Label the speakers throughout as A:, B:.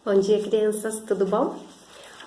A: Bom dia, crianças, tudo bom?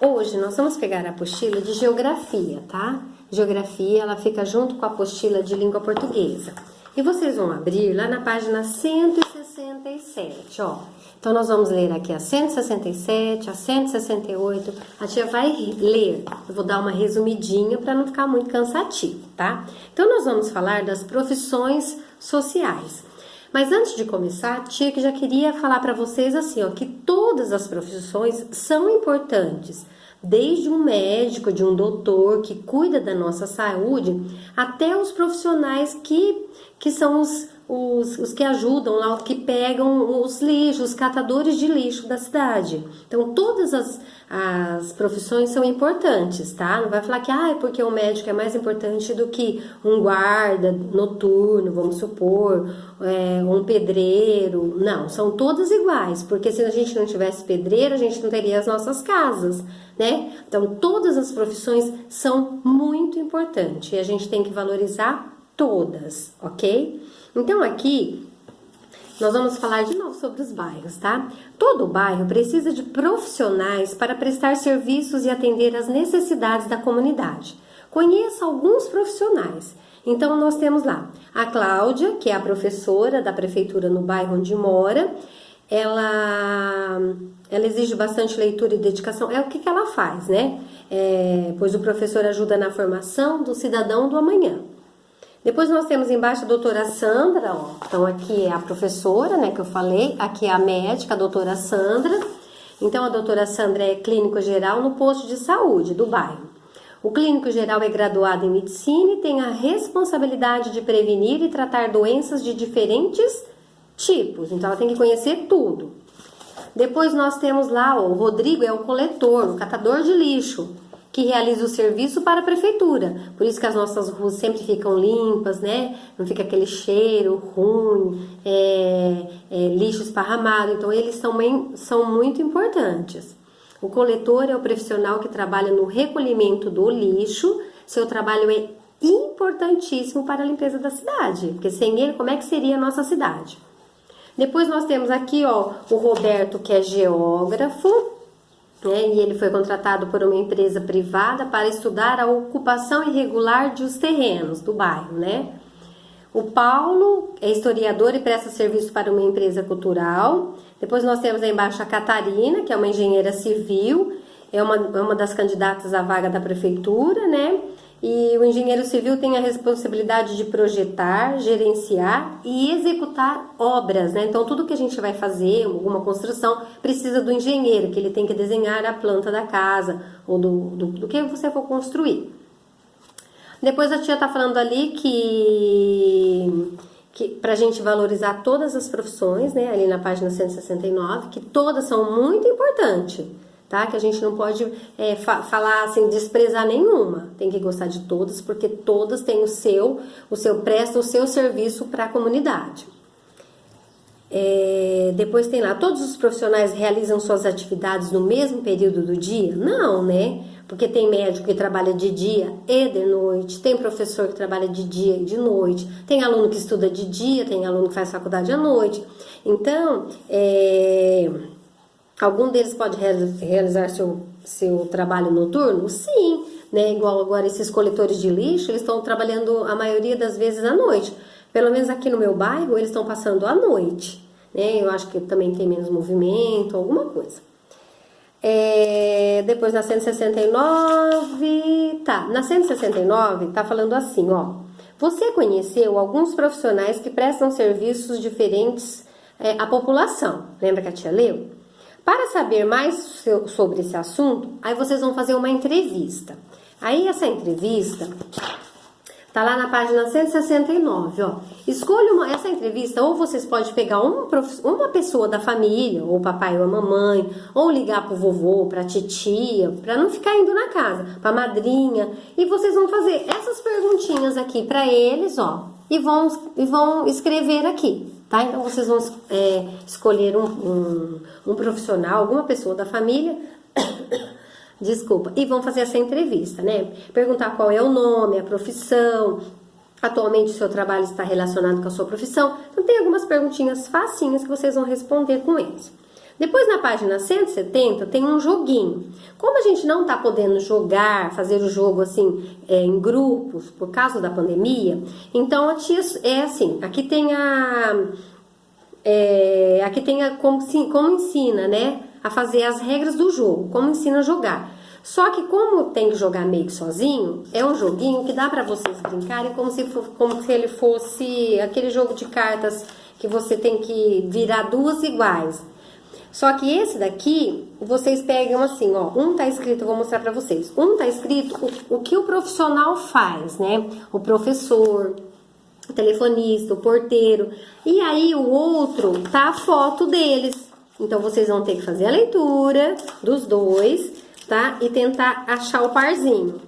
A: Hoje nós vamos pegar a apostila de geografia, tá? Geografia, ela fica junto com a apostila de língua portuguesa. E vocês vão abrir lá na página 167, ó. Então nós vamos ler aqui a 167, a 168. A tia vai ler. Eu vou dar uma resumidinha para não ficar muito cansativo, tá? Então nós vamos falar das profissões sociais. Mas antes de começar, a tia que já queria falar para vocês assim, ó, que todas as profissões são importantes, desde um médico, de um doutor que cuida da nossa saúde, até os profissionais que são os que ajudam lá, que pegam os lixos, os catadores de lixo da cidade. Então, todas as profissões são importantes, tá? Não vai falar que, porque o médico é mais importante do que um guarda noturno, vamos supor, um pedreiro. Não, são todas iguais, porque se a gente não tivesse pedreiro, a gente não teria as nossas casas, né? Então, todas as profissões são muito importantes e a gente tem que valorizar todas, ok? Então, aqui, nós vamos falar de novo sobre os bairros, tá? Todo bairro precisa de profissionais para prestar serviços e atender às necessidades da comunidade. Conheça alguns profissionais. Então, nós temos lá a Cláudia, que é a professora da prefeitura no bairro onde mora. Ela exige bastante leitura e dedicação. É o que ela faz, né? Pois o professor ajuda na formação do cidadão do amanhã. Depois nós temos embaixo a doutora Sandra, ó. Então aqui é a professora, né, que eu falei. Aqui é a médica, a doutora Sandra. Então a doutora Sandra é clínico geral no posto de saúde do bairro. O clínico geral é graduado em medicina e tem a responsabilidade de prevenir e tratar doenças de diferentes tipos. Então ela tem que conhecer tudo. Depois nós temos lá, ó, o Rodrigo é o coletor, o catador de lixo, que realiza o serviço para a prefeitura. Por isso que as nossas ruas sempre ficam limpas, né? Não fica aquele cheiro ruim, lixo esparramado. Então, eles também são muito importantes. O coletor é o profissional que trabalha no recolhimento do lixo. Seu trabalho é importantíssimo para a limpeza da cidade, porque sem ele, como é que seria a nossa cidade? Depois nós temos aqui, ó, o Roberto, que é geógrafo, e ele foi contratado por uma empresa privada para estudar a ocupação irregular dos terrenos do bairro, né? O Paulo é historiador e presta serviço para uma empresa cultural. Depois nós temos aí embaixo a Catarina, que é uma engenheira civil, é uma das candidatas à vaga da prefeitura, né? E o engenheiro civil tem a responsabilidade de projetar, gerenciar e executar obras, né? Então, tudo que a gente vai fazer, alguma construção, precisa do engenheiro, que ele tem que desenhar a planta da casa ou do que você for construir. Depois a tia tá falando ali que pra gente valorizar todas as profissões, né? Ali na página 169, que todas são muito importantes. Tá? Que a gente não pode falar assim, desprezar nenhuma. Tem que gostar de todas, porque todas têm prestam o seu serviço para a comunidade. Depois tem lá, todos os profissionais realizam suas atividades no mesmo período do dia? Não, né? Porque tem médico que trabalha de dia e de noite, tem professor que trabalha de dia e de noite, tem aluno que estuda de dia, tem aluno que faz faculdade à noite. Então, algum deles pode realizar seu trabalho noturno? Sim, né? Igual agora esses coletores de lixo, eles estão trabalhando a maioria das vezes à noite. Pelo menos aqui no meu bairro, eles estão passando à noite, né? Eu acho que também tem menos movimento, alguma coisa. Depois na 169, na 169 tá falando assim, ó. Você conheceu alguns profissionais que prestam serviços diferentes à população? Lembra que a tia leu? Para saber mais sobre esse assunto, aí vocês vão fazer uma entrevista. Aí essa entrevista tá lá na página 169, ó. Escolha essa entrevista, ou vocês podem pegar uma pessoa da família, ou o papai ou a mamãe, ou ligar pro vovô, pra titia, pra não ficar indo na casa, pra madrinha, e vocês vão fazer essas perguntinhas aqui pra eles, ó, e vão escrever aqui. Tá? Então, vocês vão escolher um profissional, alguma pessoa da família, desculpa, e vão fazer essa entrevista, né? Perguntar qual é o nome, a profissão, atualmente o seu trabalho está relacionado com a sua profissão. Então, tem algumas perguntinhas facinhas que vocês vão responder com eles. Depois na página 170 tem um joguinho. Como a gente não tá podendo jogar, fazer o jogo assim em grupos por causa da pandemia, então a tia é assim, aqui tem como ensina, né, a fazer as regras do jogo, como ensina a jogar. Só que como tem que jogar meio que sozinho, é um joguinho que dá pra vocês brincarem como se ele fosse aquele jogo de cartas que você tem que virar duas iguais. Só que esse daqui, vocês pegam assim, ó, um tá escrito, eu vou mostrar pra vocês. Um tá escrito o que o profissional faz, né? O professor, o telefonista, o porteiro. E aí o outro tá a foto deles. Então vocês vão ter que fazer a leitura dos dois, tá? E tentar achar o parzinho.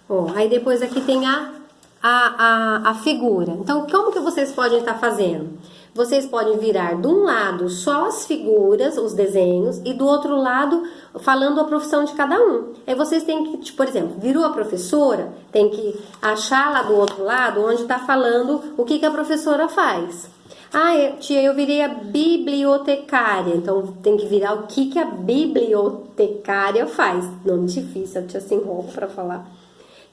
A: Ó, aí depois aqui tem a figura. Então como que vocês podem estar fazendo? Vocês podem virar de um lado só as figuras, os desenhos, e do outro lado falando a profissão de cada um. Aí vocês têm que, tipo, por exemplo, virou a professora, tem que achar lá do outro lado onde está falando o que a professora faz. Ah, tia, eu virei a bibliotecária, então tem que virar o que a bibliotecária faz. Nome difícil, a tia se enrola para falar.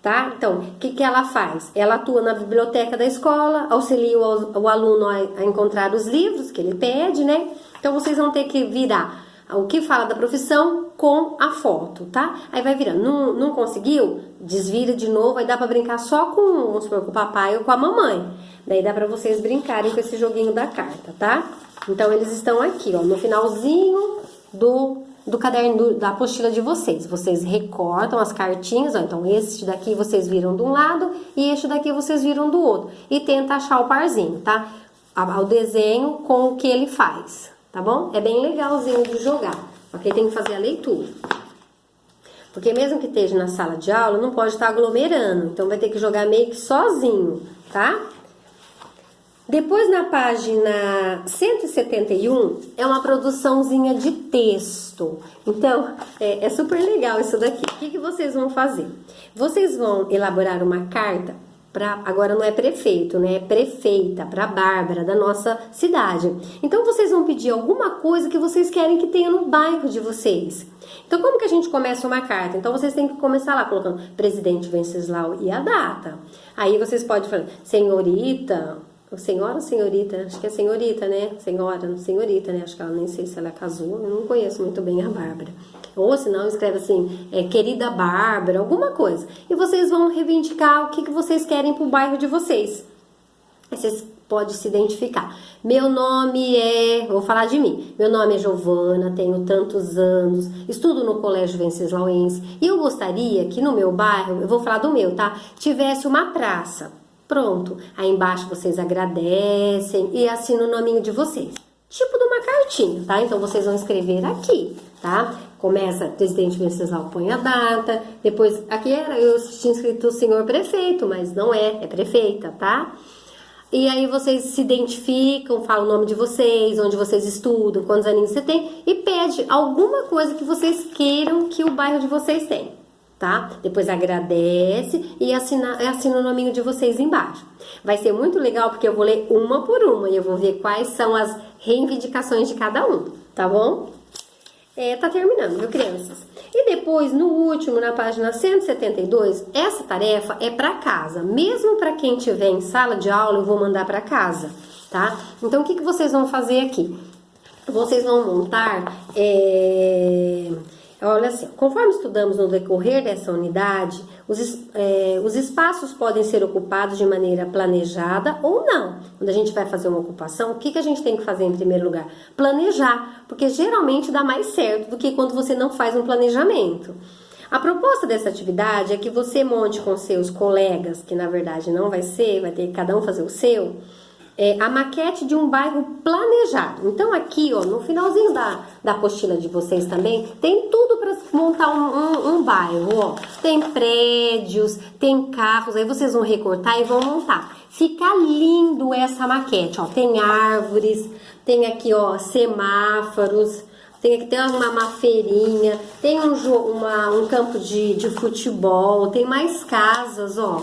A: Tá? Então, o que ela faz? Ela atua na biblioteca da escola, auxilia o aluno a encontrar os livros que ele pede, né? Então, vocês vão ter que virar o que fala da profissão com a foto, tá? Aí vai virando. Não conseguiu? Desvira de novo, aí dá pra brincar só com, vamos supor, com o papai ou com a mamãe. Daí dá pra vocês brincarem com esse joguinho da carta, tá? Então, eles estão aqui, ó, no finalzinho do caderno, da apostila de vocês. Vocês recortam as cartinhas, ó, então este daqui vocês viram de um lado e este daqui vocês viram do outro. E tenta achar o parzinho, tá? O desenho com o que ele faz, tá bom? É bem legalzinho de jogar, ok? Tem que fazer a leitura. Porque mesmo que esteja na sala de aula, não pode estar aglomerando, então vai ter que jogar meio que sozinho, tá? Depois, na página 171, é uma produçãozinha de texto. Então, é super legal isso daqui. O que vocês vão fazer? Vocês vão elaborar uma carta para, agora não é prefeito, né? É prefeita, para a Bárbara, da nossa cidade. Então, vocês vão pedir alguma coisa que vocês querem que tenha no bairro de vocês. Então, como que a gente começa uma carta? Então, vocês têm que começar lá colocando presidente Venceslau e a data. Aí, vocês podem falar, senhorita... Senhora ou senhorita? Acho que é senhorita, né? Senhorita, né? Acho que ela nem sei se ela casou, eu não conheço muito bem a Bárbara. Ou se não, escreve assim, querida Bárbara, alguma coisa. E vocês vão reivindicar o que vocês querem pro bairro de vocês. Vocês podem se identificar. Meu nome vou falar de mim. Meu nome é Giovana, tenho tantos anos, estudo no Colégio Vencesauense. E eu gostaria que no meu bairro, eu vou falar do meu, tá? Tivesse uma praça. Pronto, aí embaixo vocês agradecem e assinam o nominho de vocês. Tipo de uma cartinha, tá? Então vocês vão escrever aqui, tá? Começa, presidente Venceslau põe a data, depois, aqui eu tinha escrito senhor prefeito, mas não é prefeita, tá? E aí vocês se identificam, falam o nome de vocês, onde vocês estudam, quantos aninhos você tem e pede alguma coisa que vocês queiram que o bairro de vocês tenha. Tá? Depois agradece e assina o nominho de vocês embaixo. Vai ser muito legal porque eu vou ler uma por uma e eu vou ver quais são as reivindicações de cada um, tá bom? Tá terminando, viu, crianças? E depois, no último, na página 172, essa tarefa é para casa. Mesmo para quem estiver em sala de aula, eu vou mandar para casa, tá? Então, o que vocês vão fazer aqui? Vocês vão montar... Olha assim, conforme estudamos no decorrer dessa unidade, os espaços podem ser ocupados de maneira planejada ou não. Quando a gente vai fazer uma ocupação, o que a gente tem que fazer em primeiro lugar? Planejar, porque geralmente dá mais certo do que quando você não faz um planejamento. A proposta dessa atividade é que você monte com seus colegas, que na verdade não vai ser, vai ter que cada um fazer o seu, a maquete de um bairro planejado. Então aqui, ó, no finalzinho da apostila de vocês também, tem tudo para montar um bairro, ó. Tem prédios, tem carros, aí vocês vão recortar e vão montar. Fica lindo essa maquete, ó. Tem árvores, tem aqui, ó, semáforos, tem aqui tem uma feirinha, tem um campo de futebol, tem mais casas, ó.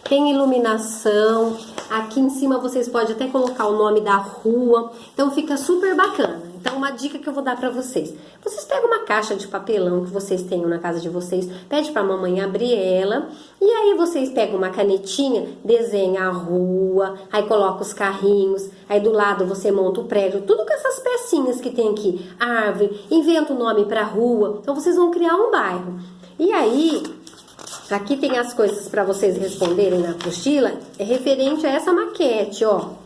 A: Tem iluminação. Aqui em cima vocês podem até colocar o nome da rua. Então fica super bacana. Então uma dica que eu vou dar pra vocês. Vocês pegam uma caixa de papelão que vocês tenham na casa de vocês, pede pra mamãe abrir ela, e aí vocês pegam uma canetinha, desenha a rua, aí coloca os carrinhos, aí do lado você monta o prédio, tudo com essas pecinhas que tem aqui, árvore, inventa o nome pra rua. Então vocês vão criar um bairro. E aí, aqui tem as coisas para vocês responderem na apostila, é referente a essa maquete, ó.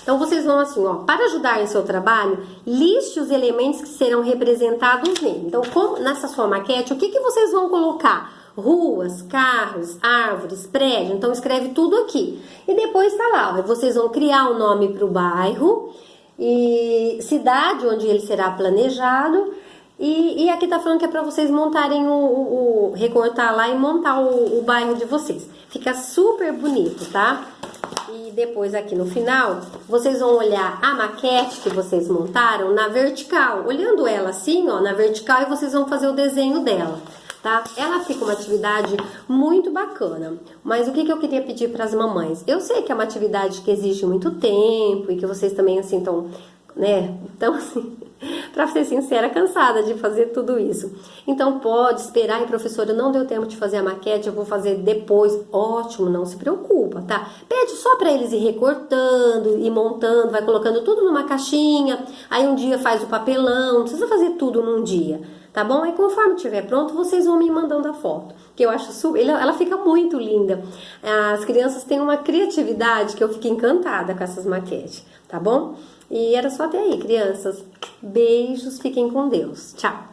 A: Então, vocês vão assim, ó, para ajudar em seu trabalho, liste os elementos que serão representados nele. Então, nessa sua maquete, o que vocês vão colocar? Ruas, carros, árvores, prédio. Então, escreve tudo aqui. E depois tá lá, ó, vocês vão criar um nome para o bairro e cidade onde ele será planejado. E aqui tá falando que é pra vocês montarem recortar lá e montar o bairro de vocês. Fica super bonito, tá? E depois aqui no final, vocês vão olhar a maquete que vocês montaram na vertical. Olhando ela assim, ó, na vertical, e vocês vão fazer o desenho dela, tá? Ela fica uma atividade muito bacana. Mas o que eu queria pedir para as mamães? Eu sei que é uma atividade que exige muito tempo e que vocês também, assim, estão, né? Então, assim, pra ser sincera, cansada de fazer tudo isso. Então pode esperar, e professora, não deu tempo de fazer a maquete, eu vou fazer depois. Ótimo, não se preocupa, tá? Pede só pra eles ir recortando e montando, vai colocando tudo numa caixinha, aí um dia faz o papelão, não precisa fazer tudo num dia, tá bom? Aí conforme estiver pronto, vocês vão me mandando a foto, que eu acho super, ela fica muito linda. As crianças têm uma criatividade que eu fico encantada com essas maquetes, tá bom? E era só até aí, crianças. Beijos, fiquem com Deus. Tchau!